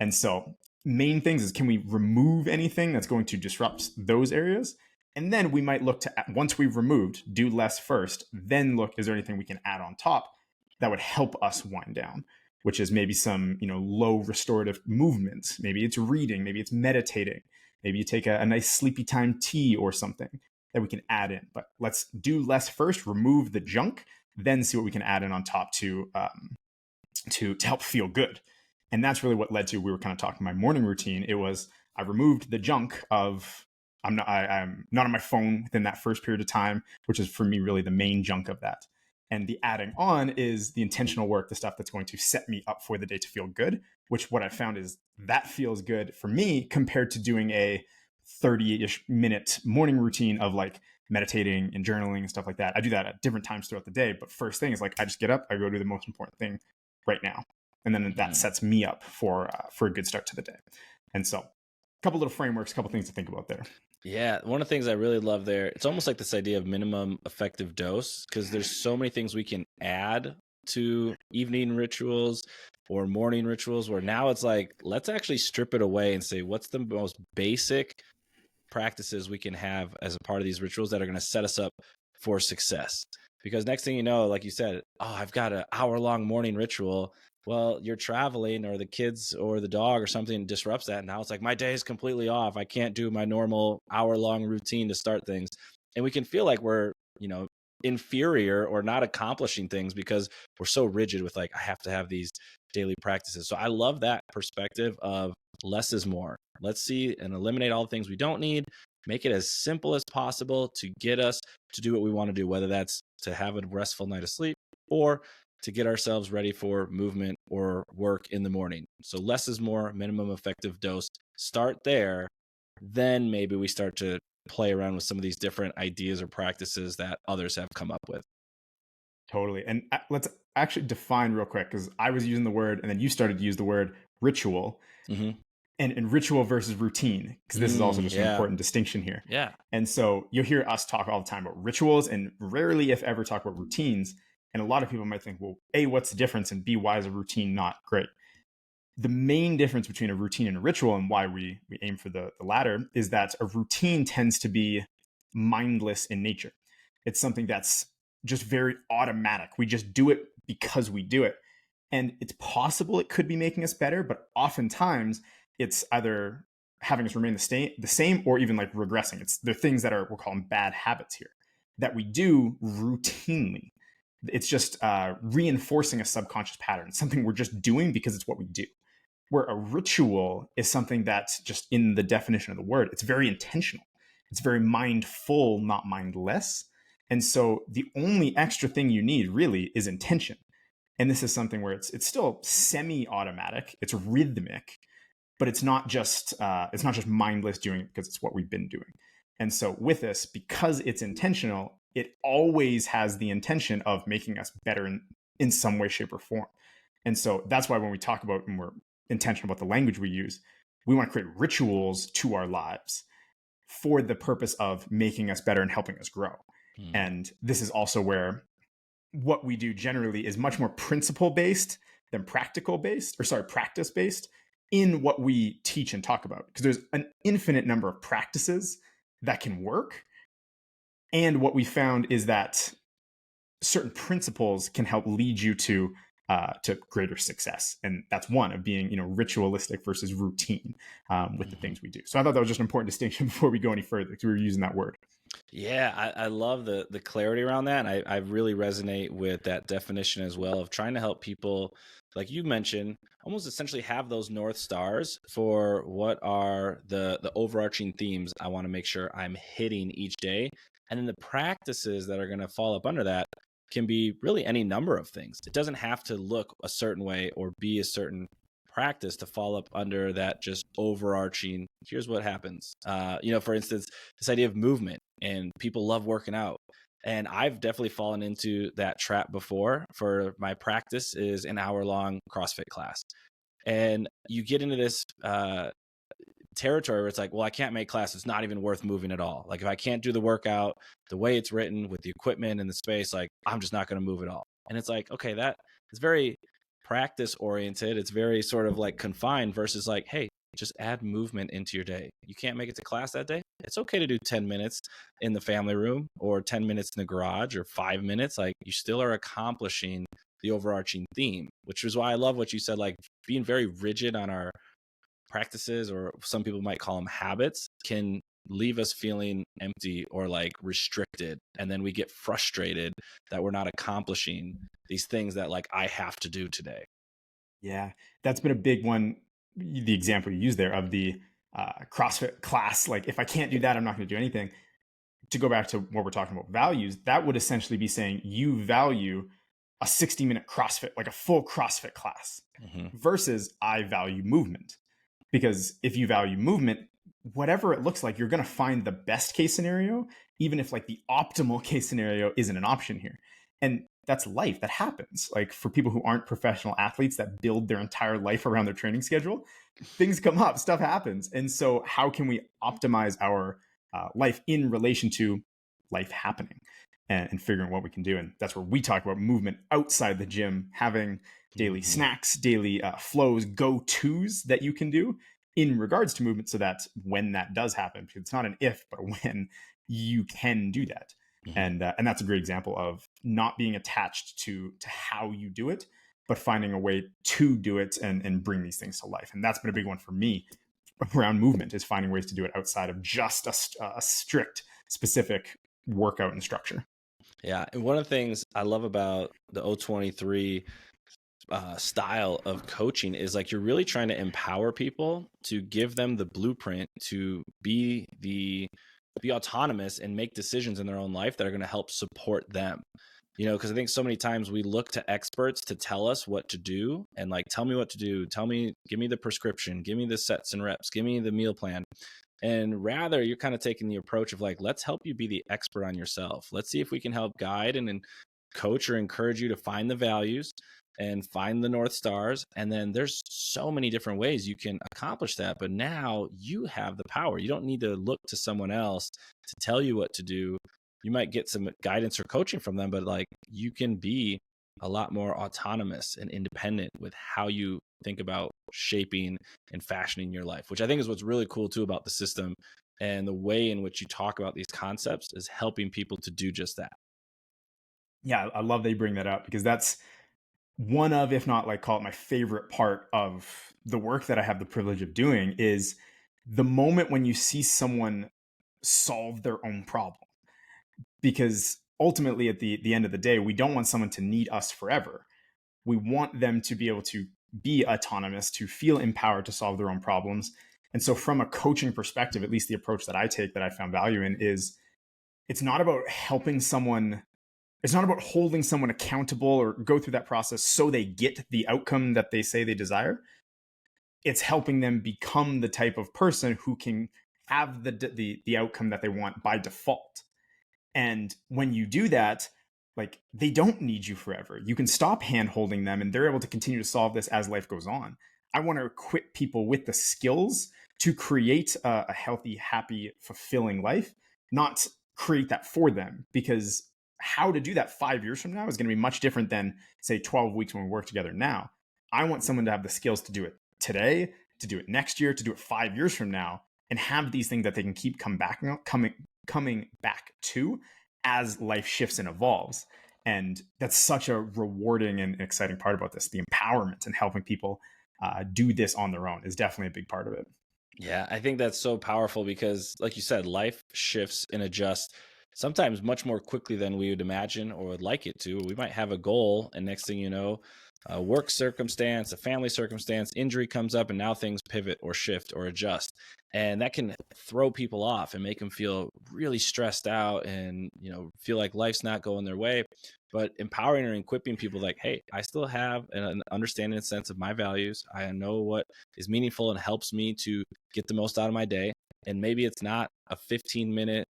And so main things is, can we remove anything that's going to disrupt those areas? And then we might look to, once we've removed, do less first, then look, is there anything we can add on top that would help us wind down, which is maybe some, low restorative movements. Maybe it's reading, maybe it's meditating. Maybe you take a nice sleepy time tea or something that we can add in. But let's do less first, remove the junk, then see what we can add in on top to help feel good. And that's really what led to, we were kind of talking my morning routine. It was, I removed the junk of, I'm not on my phone within that first period of time, which is for me really the main junk of that. And the adding on is the intentional work, the stuff that's going to set me up for the day to feel good, which what I found is that feels good for me compared to doing a 30-ish minute morning routine of like meditating and journaling and stuff like that. I do that at different times throughout the day. But first thing is like, I just get up, I go do the most important thing right now. And then that sets me up for a good start to the day. And so a couple little frameworks, a couple things to think about there. Yeah, one of the things I really love there, it's almost like this idea of minimum effective dose, because there's so many things we can add to evening rituals or morning rituals, where now it's like, let's actually strip it away and say, what's the most basic practices we can have as a part of these rituals that are going to set us up for success? Because next thing you know, like you said, oh, I've got an hour-long morning ritual. Well, you're traveling or the kids or the dog or something disrupts that. And now it's like, my day is completely off. I can't do my normal hour-long routine to start things. And we can feel like we're, inferior or not accomplishing things because we're so rigid with like, I have to have these daily practices. So I love that perspective of less is more. Let's see and eliminate all the things we don't need, make it as simple as possible to get us to do what we want to do, whether that's to have a restful night of sleep or to get ourselves ready for movement or work in the morning. So less is more, minimum effective dose. Start there. Then maybe we start to play around with some of these different ideas or practices that others have come up with. Totally. And let's actually define real quick, because I was using the word and then you started to use the word ritual. Mm-hmm. And ritual versus routine, because this is also just an important distinction here. Yeah. And so you'll hear us talk all the time about rituals and rarely, if ever, talk about routines. And a lot of people might think, well, A, what's the difference? And B, why is a routine not great? The main difference between a routine and a ritual, and why we aim for the latter, is that a routine tends to be mindless in nature. It's something that's just very automatic. We just do it because we do it. And it's possible it could be making us better, but oftentimes it's either having us remain the same or even like regressing. It's the things that we're calling bad habits here that we do routinely. It's just reinforcing a subconscious pattern, something we're just doing because it's what we do. Where a ritual is something that's just in the definition of the word, it's very intentional. It's very mindful, not mindless. And so the only extra thing you need really is intention. And this is something where it's still semi-automatic, it's rhythmic, but it's not just mindless doing it because it's what we've been doing. And so with this, because it's intentional, it always has the intention of making us better in some way, shape, or form. And so that's why when we talk about, and we're intentional about the language we use, we want to create rituals to our lives for the purpose of making us better and helping us grow. And this is also where what we do generally is much more principle-based than practice-based in what we teach and talk about. Because there's an infinite number of practices that can work. And what we found is that certain principles can help lead you to greater success. And that's one of being, ritualistic versus routine with the things we do. So I thought that was just an important distinction before we go any further, because we were using that word. Yeah, I love the clarity around that. And I really resonate with that definition as well of trying to help people, like you mentioned, almost essentially have those North Stars for what are the overarching themes I want to make sure I'm hitting each day. And then the practices that are going to fall up under that can be really any number of things. It doesn't have to look a certain way or be a certain practice to fall up under that just overarching, here's what happens. For instance, this idea of movement, and people love working out. And I've definitely fallen into that trap before. For my practice is an hour-long CrossFit class. And you get into this territory where it's like, well, I can't make class. It's not even worth moving at all. Like if I can't do the workout the way it's written with the equipment and the space, like I'm just not going to move at all. And it's like, okay, that is very practice oriented. It's very sort of like confined versus like, hey, just add movement into your day. You can't make it to class that day. It's okay to do 10 minutes in the family room or 10 minutes in the garage or 5 minutes. Like you still are accomplishing the overarching theme, which is why I love what you said, like being very rigid on our practices, or some people might call them habits, can leave us feeling empty or like restricted. And then we get frustrated that we're not accomplishing these things that like I have to do today. Yeah, that's been a big one. The example you used there of the CrossFit class, like if I can't do that, I'm not going to do anything. To go back to what we're talking about values, that would essentially be saying you value a 60-minute CrossFit, like a full CrossFit class, versus I value movement. Because if you value movement, whatever it looks like, you're going to find the best case scenario, even if like the optimal case scenario isn't an option here. And that's life. That happens. Like for people who aren't professional athletes that build their entire life around their training schedule, things come up, stuff happens. And so how can we optimize our life in relation to life happening and figuring what we can do? And that's where we talk about movement outside the gym, having daily snacks, daily flows, go-tos that you can do in regards to movement, so that when that does happen, because it's not an if, but a when, you can do that. And that's a great example of not being attached to how you do it, but finding a way to do it and bring these things to life. And that's been a big one for me around movement, is finding ways to do it outside of just a strict, specific workout and structure. Yeah. And one of the things I love about the O23 style of coaching is like you're really trying to empower people to give them the blueprint to be autonomous and make decisions in their own life that are going to help support them. Because I think so many times we look to experts to tell us what to do, and like, tell me what to do, give me the prescription, give me the sets and reps, give me the meal plan. And rather, you're kind of taking the approach of like, let's help you be the expert on yourself. Let's see if we can help guide and coach or encourage you to find the values and find the North Stars. And then there's so many different ways you can accomplish that. But now you have the power. You don't need to look to someone else to tell you what to do. You might get some guidance or coaching from them, but like you can be a lot more autonomous and independent with how you think about shaping and fashioning your life, which I think is what's really cool too about the system, and the way in which you talk about these concepts is helping people to do just that. Yeah, I love that you bring that up, because that's one of, if not like call it my favorite part of the work that I have the privilege of doing, is the moment when you see someone solve their own problem. Because ultimately at the end of the day, we don't want someone to need us forever. We want them to be able to be autonomous, to feel empowered to solve their own problems. And so from a coaching perspective, at least the approach that I take that I found value in is, it's not about helping someone. It's not about holding someone accountable or go through that process so they get the outcome that they say they desire. It's helping them become the type of person who can have the outcome that they want by default. And when you do that, like, they don't need you forever. You can stop hand holding them and they're able to continue to solve this as life goes on. I want to equip people with the skills to create a healthy, happy, fulfilling life, not create that for them, because how to do that 5 years from now is going to be much different than, say, 12 weeks when we work together now. I want someone to have the skills to do it today, to do it next year, to do it 5 years from now, and have these things that they can keep coming back to as life shifts and evolves. And that's such a rewarding and exciting part about this. The empowerment and helping people do this on their own is definitely a big part of it. Yeah, I think that's so powerful because, like you said, life shifts and adjusts sometimes much more quickly than we would imagine or would like it to. We might have a goal, and next thing you know, a work circumstance, a family circumstance, injury comes up, and now things pivot or shift or adjust. And that can throw people off and make them feel really stressed out and, feel like life's not going their way. but empowering and equipping people like, hey, I still have an understanding and sense of my values. I know what is meaningful and helps me to get the most out of my day. And maybe it's not a 15-minute,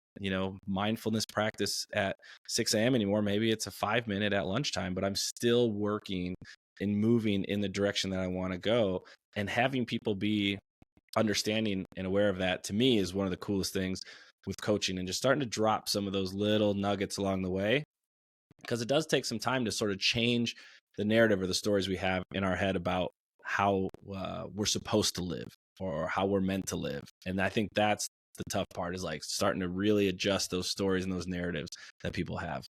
mindfulness practice at 6 a.m. anymore. Maybe it's a 5-minute at lunchtime, but I'm still working and moving in the direction that I want to go. And having people be understanding and aware of that, to me, is one of the coolest things with coaching, and just starting to drop some of those little nuggets along the way, because it does take some time to sort of change the narrative or the stories we have in our head about how we're supposed to live or how we're meant to live. And I think that's the tough part, is like starting to really adjust those stories and those narratives that people have.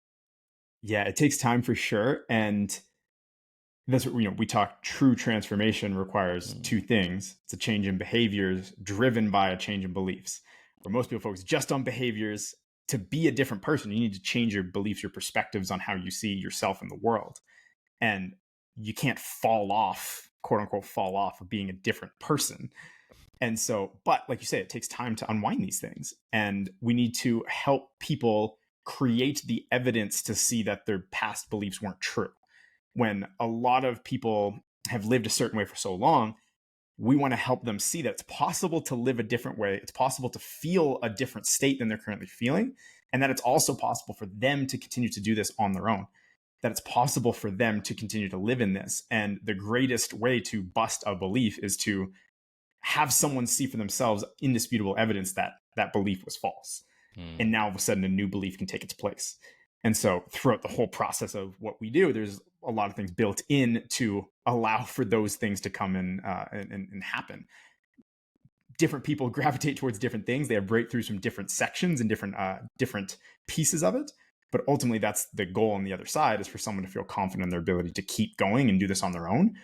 Yeah, it takes time for sure. And that's what, we talk, true transformation requires two things. It's a change in behaviors driven by a change in beliefs. Where most people focus just on behaviors. To be a different person, you need to change your beliefs, your perspectives on how you see yourself in the world. And you can't fall off, quote unquote, fall off of being a different person. And so, but like you say, it takes time to unwind these things. And we need to help people create the evidence to see that their past beliefs weren't true. When a lot of people have lived a certain way for so long, we want to help them see that it's possible to live a different way. It's possible to feel a different state than they're currently feeling. And that it's also possible for them to continue to do this on their own. That it's possible for them to continue to live in this. And the greatest way to bust a belief is to have someone see for themselves indisputable evidence that that belief was false. And now all of a sudden a new belief can take its place. And so throughout the whole process of what we do, there's a lot of things built in to allow for those things to come in and happen. Different people gravitate towards different things. They have breakthroughs from different sections and different pieces of it. But ultimately, that's the goal on the other side, is for someone to feel confident in their ability to keep going and do this on their own,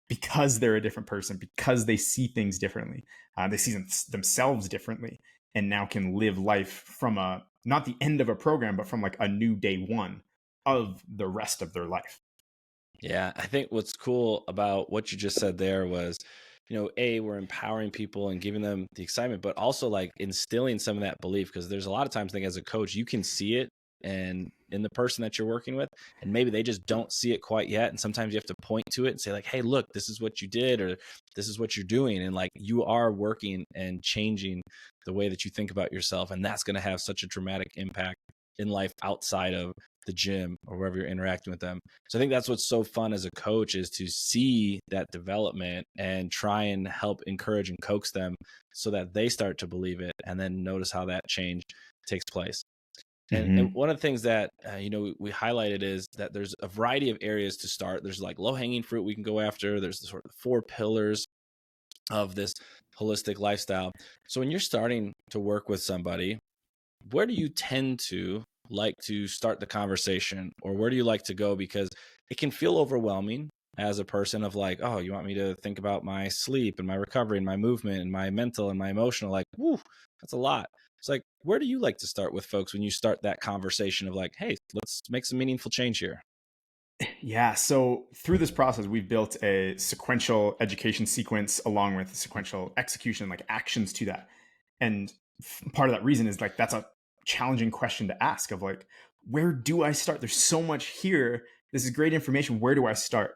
because they're a different person, because they see things differently. They see themselves differently, and now can live life from not the end of a program, but from like a new day one of the rest of their life. Yeah, I think what's cool about what you just said there was, we're empowering people and giving them the excitement, but also like instilling some of that belief, because there's a lot of times, I think, as a coach, you can see it and in the person that you're working with, and maybe they just don't see it quite yet. And sometimes you have to point to it and say like, hey, look, this is what you did, or this is what you're doing. And like, you are working and changing the way that you think about yourself. And that's going to have such a dramatic impact in life outside of the gym or wherever you're interacting with them. So I think that's what's so fun as a coach, is to see that development and try and help encourage and coax them so that they start to believe it, and then notice how that change takes place. And one of the things that, we highlighted is that there's a variety of areas to start. There's like low hanging fruit we can go after. There's the sort of 4 pillars of this holistic lifestyle. So when you're starting to work with somebody, where do you tend to like to start the conversation, or where do you like to go? Because it can feel overwhelming as a person, of like, oh, you want me to think about my sleep and my recovery and my movement and my mental and my emotional, like, whew, that's a lot. It's like, where do you like to start with folks when you start that conversation of like, hey, let's make some meaningful change here? Yeah. So through this process, we've built a sequential education sequence along with sequential execution, like actions to that. And part of that reason is like, that's a challenging question to ask, of like, where do I start? There's so much here. This is great information. Where do I start?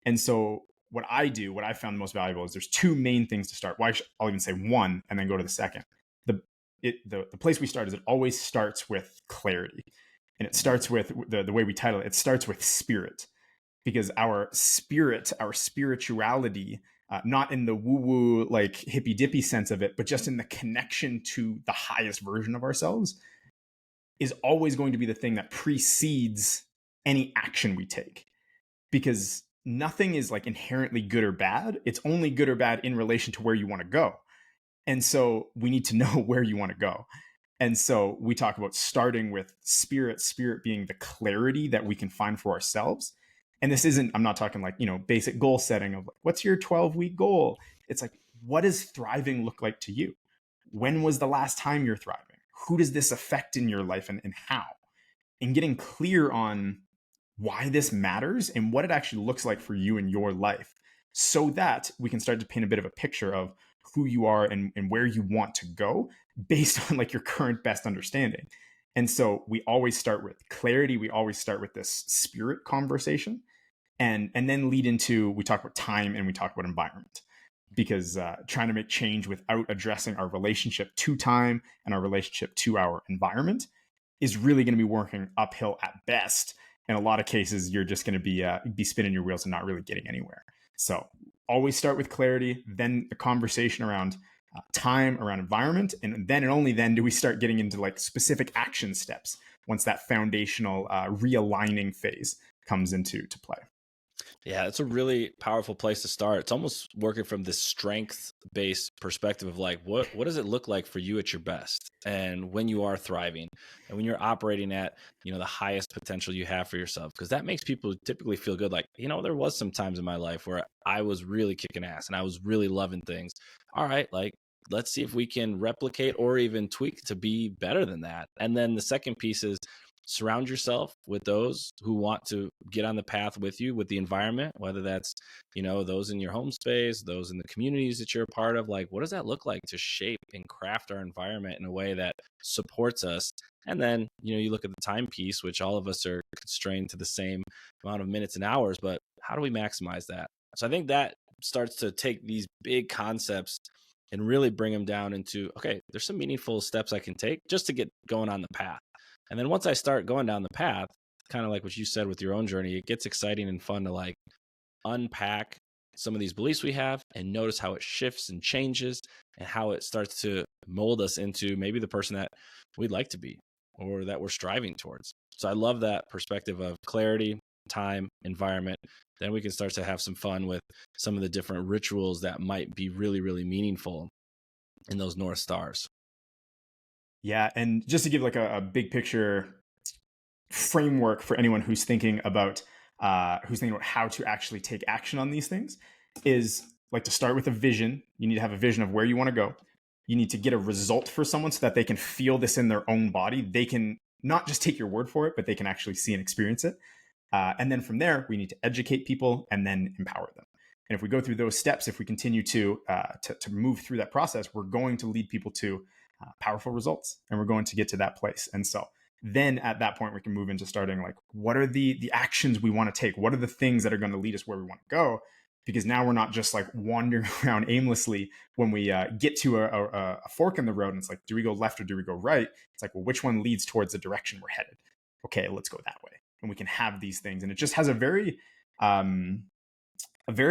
And so what I found the most valuable is there's 2 main things to start. Why I'll even say one and then go to the second. The place we start is, it always starts with clarity. And it starts with the way we title it. It starts with spirit, because our spirit, our spirituality, not in the woo-woo, like hippy-dippy sense of it, but just in the connection to the highest version of ourselves, is always going to be the thing that precedes any action we take. Because nothing is like inherently good or bad. It's only good or bad in relation to where you want to go. And so we need to know where you want to go. And so we talk about starting with spirit being the clarity that we can find for ourselves. And this isn't, I'm not talking like, basic goal setting of like, what's your 12-week goal? It's like, what does thriving look like to you? When was the last time you're thriving? Who does this affect in your life, and how? And getting clear on why this matters and what it actually looks like for you in your life, so that we can start to paint a bit of a picture of who you are and where you want to go based on like your current best understanding. And so we always start with clarity. We always start with this spirit conversation, and then lead into, we talk about time and we talk about environment, because trying to make change without addressing our relationship to time and our relationship to our environment is really going to be working uphill at best. In a lot of cases, you're just going to be spinning your wheels and not really getting anywhere. So always start with clarity, then the conversation around time, around environment, and then and only then do we start getting into like specific action steps once that foundational realigning phase comes into play. Yeah, it's a really powerful place to start. It's almost working from this strength-based perspective of like, what does it look like for you at your best, and when you are thriving, and when you're operating at, the highest potential you have for yourself, because that makes people typically feel good. Like, there was some times in my life where I was really kicking ass and I was really loving things. All right, like, let's see if we can replicate or even tweak to be better than that. And then the second piece is surround yourself with those who want to get on the path with you, with the environment, whether that's, those in your home space, those in the communities that you're a part of. Like, what does that look like to shape and craft our environment in a way that supports us? And then, you look at the time piece, which all of us are constrained to the same amount of minutes and hours, but how do we maximize that? So I think that starts to take these big concepts and really bring them down into, okay, there's some meaningful steps I can take just to get going on the path. And then once I start going down the path, kind of like what you said with your own journey, it gets exciting and fun to like unpack some of these beliefs we have and notice how it shifts and changes and how it starts to mold us into maybe the person that we'd like to be or that we're striving towards. So I love that perspective of clarity, time, environment. Then we can start to have some fun with some of the different rituals that might be really, really meaningful in those North Stars. Yeah, and just to give like a big picture framework for anyone who's thinking about how to actually take action on these things, is like to start with a vision. You need to have a vision of where you want to go. You need to get a result for someone so that they can feel this in their own body. They can not just take your word for it, but they can actually see and experience it. And then from there, we need to educate people and then empower them. And if we go through those steps, if we continue to move through that process, we're going to lead people to powerful results, and we're going to get to that place. And so then at that point, we can move into starting like, what are the actions we want to take? What are the things that are going to lead us where we want to go? Because now we're not just like wandering around aimlessly when we get to a fork in the road. And it's like, do we go left or do we go right? It's like, well, which one leads towards the direction we're headed? Okay, let's go that way. And we can have these things. And it just has a very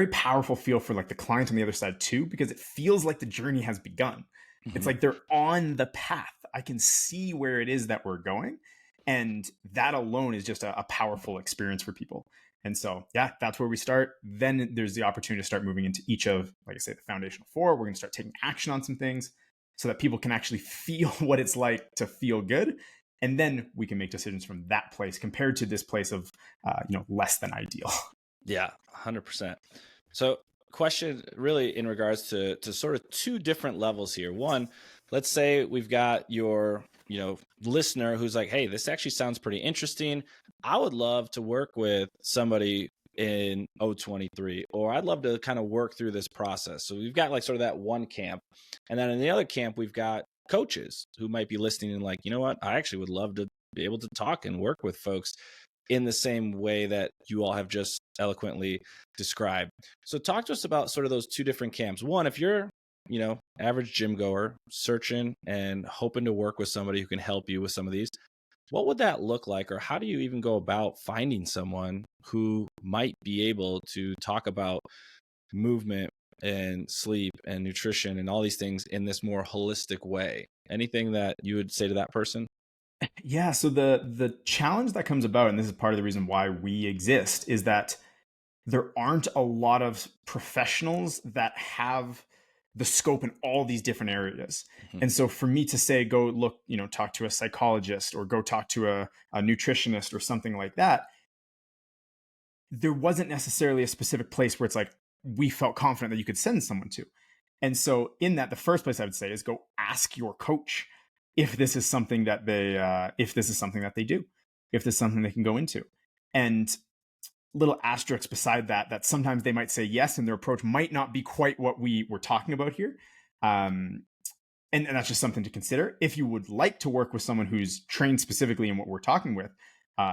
powerful feel for like the client on the other side too, because it feels like the journey has begun. Mm-hmm. It's like they're on the path. I can see where it is that we're going. And that alone is just a powerful experience for people. And so, yeah, that's where we start. Then there's the opportunity to start moving into each of, like I say, the foundational four. We're going to start taking action on some things so that people can actually feel what it's like to feel good. And then we can make decisions from that place compared to this place of, less than ideal. Yeah, 100%. So question really in regards to sort of two different levels here. One, let's say we've got your, listener who's like, hey, this actually sounds pretty interesting. I would love to work with somebody in O23, or I'd love to kind of work through this process. So we've got like sort of that one camp. And then in the other camp, we've got coaches who might be listening and like, you know what, I actually would love to be able to talk and work with folks in the same way that you all have just eloquently described. So talk to us about sort of those two different camps. One, if you're, average gym goer searching and hoping to work with somebody who can help you with some of these, what would that look like? Or how do you even go about finding someone who might be able to talk about movement and sleep and nutrition and all these things in this more holistic way? Anything that you would say to that person? Yeah. So the challenge that comes about, and this is part of the reason why we exist, is that there aren't a lot of professionals that have the scope in all these different areas. Mm-hmm. And so for me to say, go look, talk to a psychologist or go talk to a nutritionist or something like that, there wasn't necessarily a specific place where it's like, we felt confident that you could send someone to. And so in that, the first place I would say is go ask your coach if this is something that they do, if this is something they can go into. And little asterisks beside that sometimes they might say yes, and their approach might not be quite what we were talking about here. and that's just something to consider. If you would like to work with someone who's trained specifically in what we're talking with,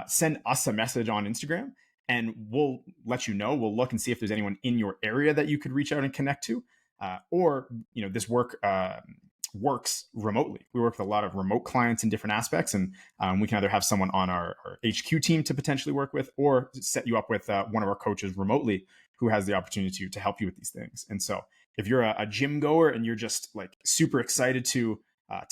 send us a message on Instagram and we'll let you know. We'll look and see if there's anyone in your area that you could reach out and connect to. Or, this work works remotely. We work with a lot of remote clients in different aspects, and we can either have someone on our HQ team to potentially work with, or set you up with one of our coaches remotely who has the opportunity to help you with these things. And so if you're a gym goer and you're just like super excited to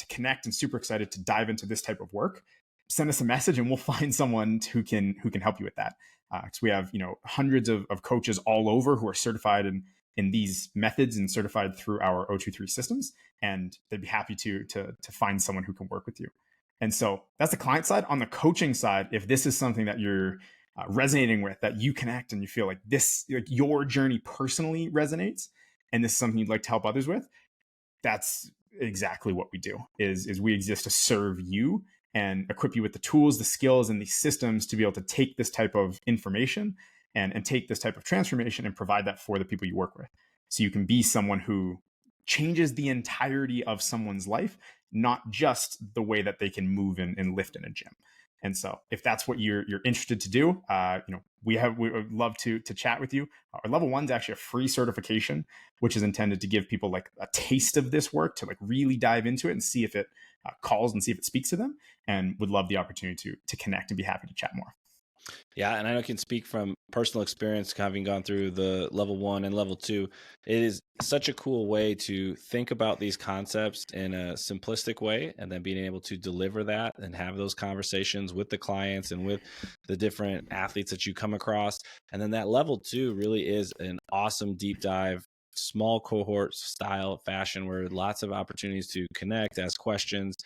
connect and super excited to dive into this type of work, send us a message and we'll find someone who can help you with that. Because we have hundreds of coaches all over who are certified in these methods and certified through our O23 systems, and they'd be happy to find someone who can work with you. And so that's the client side. On the coaching side, if this is something that you're resonating with, that you connect and you feel like this, like your journey personally resonates, and this is something you'd like to help others with, that's exactly what we do. Is we exist to serve you and equip you with the tools, the skills, and the systems to be able to take this type of information and take this type of transformation and provide that for the people you work with. So you can be someone who changes the entirety of someone's life, not just the way that they can move and lift in a gym. And so if that's what you're interested to do, we would love to chat with you. Our level 1 is actually a free certification, which is intended to give people like a taste of this work, to like really dive into it and see if it calls and see if it speaks to them, and would love the opportunity to connect and be happy to chat more. Yeah, and I know I can speak from personal experience, having gone through the level 1 and level 2. It is such a cool way to think about these concepts in a simplistic way, and then being able to deliver that and have those conversations with the clients and with the different athletes that you come across. And then that level 2 really is an awesome deep dive, small cohort style fashion, where lots of opportunities to connect, ask questions,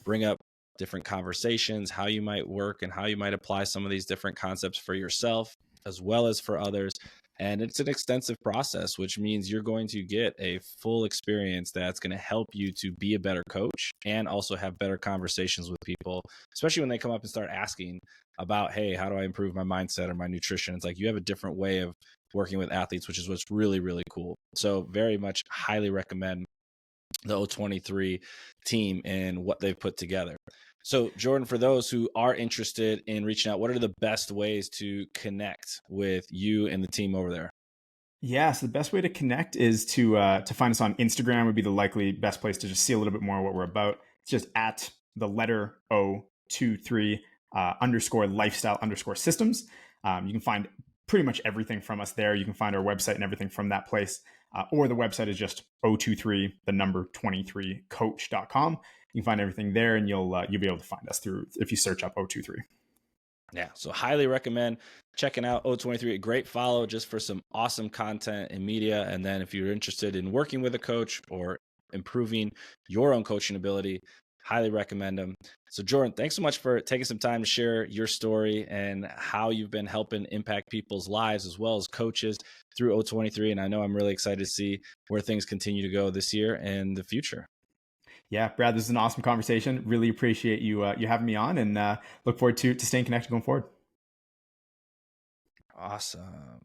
bring up different conversations, how you might work and how you might apply some of these different concepts for yourself as well as for others. And it's an extensive process, which means you're going to get a full experience that's going to help you to be a better coach and also have better conversations with people, especially when they come up and start asking about, hey, how do I improve my mindset or my nutrition? It's like you have a different way of working with athletes, which is what's really, really cool. So very much highly recommend the O23 team and what they've put together. So Jordan, for those who are interested in reaching out, what are the best ways to connect with you and the team over there? Yeah, so the best way to connect is to find us on Instagram. Would be the likely best place to just see a little bit more what we're about. It's just at the letter O23 underscore lifestyle underscore systems. You can find pretty much everything from us there. You can find our website and everything from that place. Or the website is just O23, the number 23 coach.com. You can find everything there, and you'll be able to find us through if you search up O23. Yeah, so highly recommend checking out O23. A great follow just for some awesome content and media. And then if you're interested in working with a coach or improving your own coaching ability, highly recommend them. So Jordan, thanks so much for taking some time to share your story and how you've been helping impact people's lives as well as coaches through O23. And I know I'm really excited to see where things continue to go this year and the future. Yeah, Brad, this is an awesome conversation. Really appreciate you having me on, and look forward to staying connected going forward. Awesome.